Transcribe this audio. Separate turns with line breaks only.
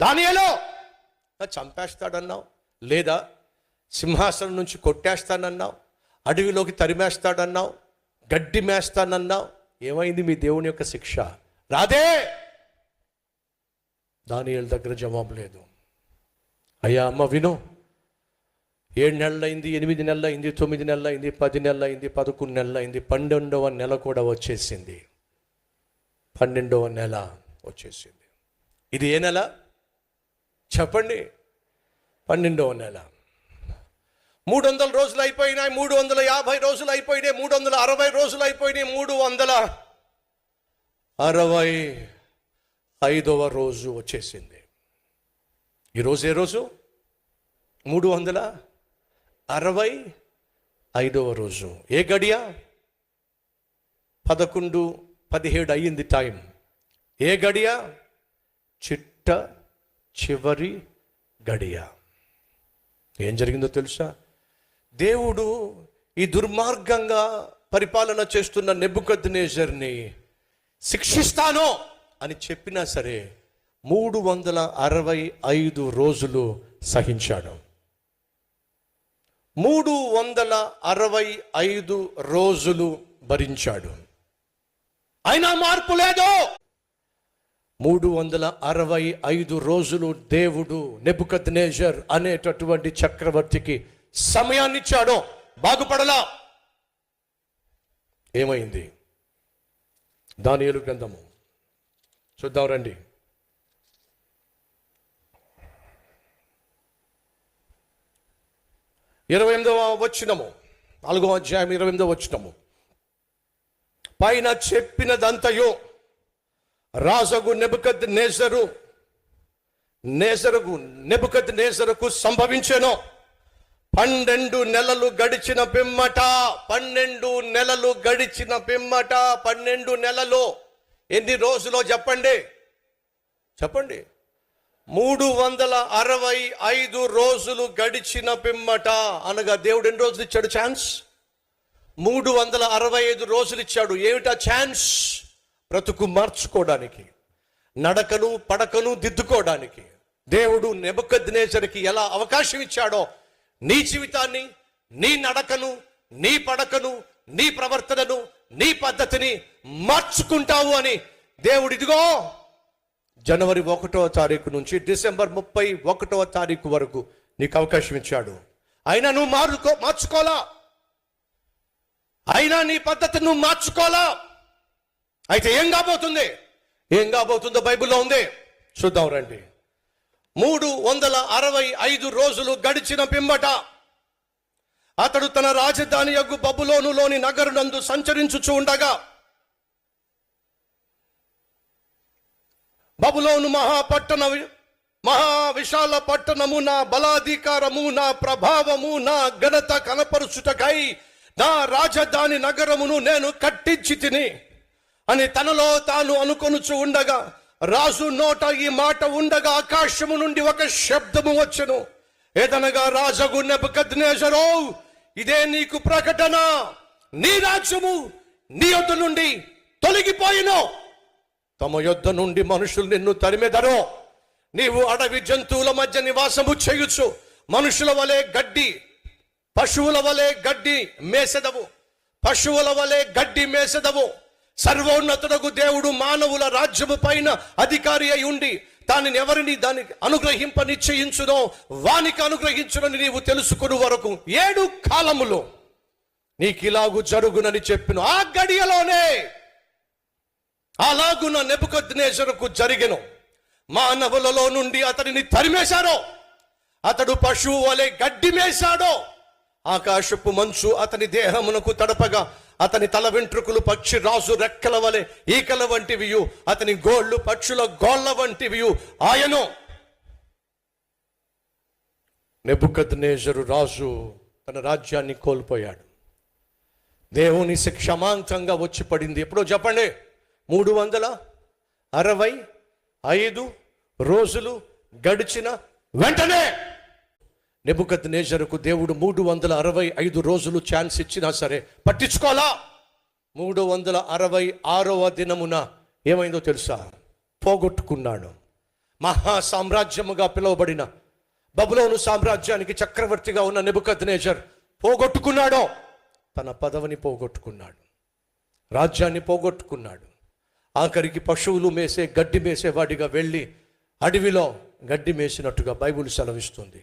దానియేలు చంపేస్తాడన్నావు, లేదా సింహాసనం నుంచి కొట్టేస్తానన్నావు, అడవిలోకి తరిమేస్తాడన్నావు, గడ్డి మేస్తానన్నావు. ఏమైంది మీ దేవుని యొక్క శిక్ష? రాదే. దానియేలు దగ్గర జవాబు లేదు. అయ్యా అమ్మ విను, 7 నెలలైంది, 8 నెలలైంది, 9 నెలలైంది, 10 నెలలైంది, 11 నెలలైంది, 12వ నెల కూడా వచ్చేసింది. 12వ నెల వచ్చేసింది. ఇది ఏ నెల చెప్పండి? 12వ నెల. 300 రోజులు అయిపోయినాయి, 350 రోజులు అయిపోయినాయి, 360 రోజులు అయిపోయినాయి, 365వ రోజు వచ్చేసింది. ఈరోజు ఏ రోజు? 365వ రోజు. ఏ గడియ? 11:17 అయ్యింది టైం. ఏ గడియ? చిట్ట చివరి గడియ. ఏం జరిగిందో తెలుసా? దేవుడు ఈ దుర్మార్గంగా పరిపాలన చేస్తున్న నెబుకద్నెజర్ని శిక్షిస్తాను అని చెప్పినా సరే 365 రోజులు సహించాడు. 365 రోజులు భరించాడు. అయినా మార్పు లేదు. 365 రోజులు దేవుడు నెబుకద్నెజర్ అనేటటువంటి చక్రవర్తికి సమయాన్ని ఇచ్చాడు. బాగుపడలా. ఏమైంది? దానియేలు గ్రంథము చూద్దాం రండి. 28వ వచనము, 4వ అధ్యాయం 28వ వచనము. పైన చెప్పినదంతయు రాజగు నెబుకద్నెజరుకు సంభవించెను. 12 నెలలు గడిచిన పిమ్మట 12 నెలలు గడిచిన పిమ్మట 12 నెలలు ఎన్ని రోజులో చెప్పండి? 365 రోజులు గడిచిన పిమ్మట, అనగా దేవుడు ఎన్ని రోజులు ఇచ్చాడు ఛాన్స్? 365 రోజులు ఇచ్చాడు. ఏమిటా ఛాన్స్? బ్రతుకు మార్చుకోవడానికి, నడకను పడకను దిద్దుకోవడానికి దేవుడు నెబుకద్నెజర్కి ఎలా అవకాశం ఇచ్చాడో నీ జీవితాన్ని, నీ నడకను, నీ పడకను, నీ ప్రవర్తనను, నీ పద్ధతిని మార్చుకుంటావు అని దేవుడు ఇదిగో జనవరి 1వ తారీఖు నుంచి డిసెంబర్ 31వ తారీఖు వరకు నీకు అవకాశం ఇచ్చాడు. అయినా నువ్వు మార్చుకోలా. అయినా నీ పద్ధతి నువ్వు మార్చుకోలా. అయితే ఏం కాబోతుందో బైబిల్లో ఉంది. చూద్దాం రండి. 365 రోజులు గడిచిన పిమ్మట అతడు తన రాజధాని యగు బబులోనులోని నగరునందు సంచరించుచు ఉండగా, బబులోను మహావిశాల పట్టణము నా బలాధికారము, నా ప్రభావము, నా ఘనత కనపరుచుటకై నా రాజధాని నగరమును నేను కట్టించి తిని అని తనలో తాను అనుకొనుచు ఉండగా, రాజు నోట ఈ మాట ఉండగా ఆకాశము నుండి ఒక శబ్దము వచ్చెను. ఏదనగా, రాజగు నెబుకద్నెజరో, ఇదే నీకు ప్రకటన. నీ రాజ్యము నీ యొద్ద నుండి తొలగిపోయిను. తమ యొద్ద నుండి మనుషులు నిన్ను తరిమెదరో. నీవు అడవి జంతువుల మధ్య నివాసము చేయుచు మనుషుల వలె గడ్డి, పశువుల వలె గడ్డి మేసెదవు. సర్వోన్నతుడగు దేవుడు మానవుల రాజ్యము పైన అధికారి అయి ఉండి దానిని ఎవరిని దానికి అనుగ్రహింప నిశ్చయించునో వానికి అనుగ్రహించునని నీవు తెలుసుకుని వరకు 7 కాలములో నీకిలాగు జరుగునని చెప్పిన ఆ గడియలోనే అలాగున నెబుకద్నెజరుకు జరిగెను. మానవులలో నుండి అతనిని తరిమేశారో. అతడు పశువు వలె గడ్డి మేశాడో. ఆకాశపు మంచు అతని దేహమునకు తడపగా అతని తల వెంట్రుకలు పక్షి రాజు రెక్కల వలె ఈకల వంటివియు, అతని గోళ్ళు పక్షుల గోళ్ళ వంటివియు ఆయను. నెబుకద్నెజరు రాజు తన రాజ్యాన్ని కోల్పోయాడు. దేవుని శిక్ష అమాంతంగా వచ్చి పడింది. ఎప్పుడో చెప్పండి? 365 రోజులు గడిచిన వెంటనే నెబుకద్నెజరుకు దేవుడు 365 రోజులు ఛాన్స్ ఇచ్చినా సరే పట్టించుకోలా. 366వ దినమున ఏమైందో తెలుసా? పోగొట్టుకున్నాడు. మహా సామ్రాజ్యముగా పిలువబడిన బబులోను సామ్రాజ్యానికి చక్రవర్తిగా ఉన్న నెబుకద్నెజర్ పోగొట్టుకున్నాడో, తన పదవిని పోగొట్టుకున్నాడు, రాజ్యాన్ని పోగొట్టుకున్నాడు. ఆఖరికి పశువులు మేసే గడ్డి మేసేవాడిగా వెళ్ళి అడవిలో గడ్డి మేసినట్టుగా బైబిల్ సెలవిస్తుంది.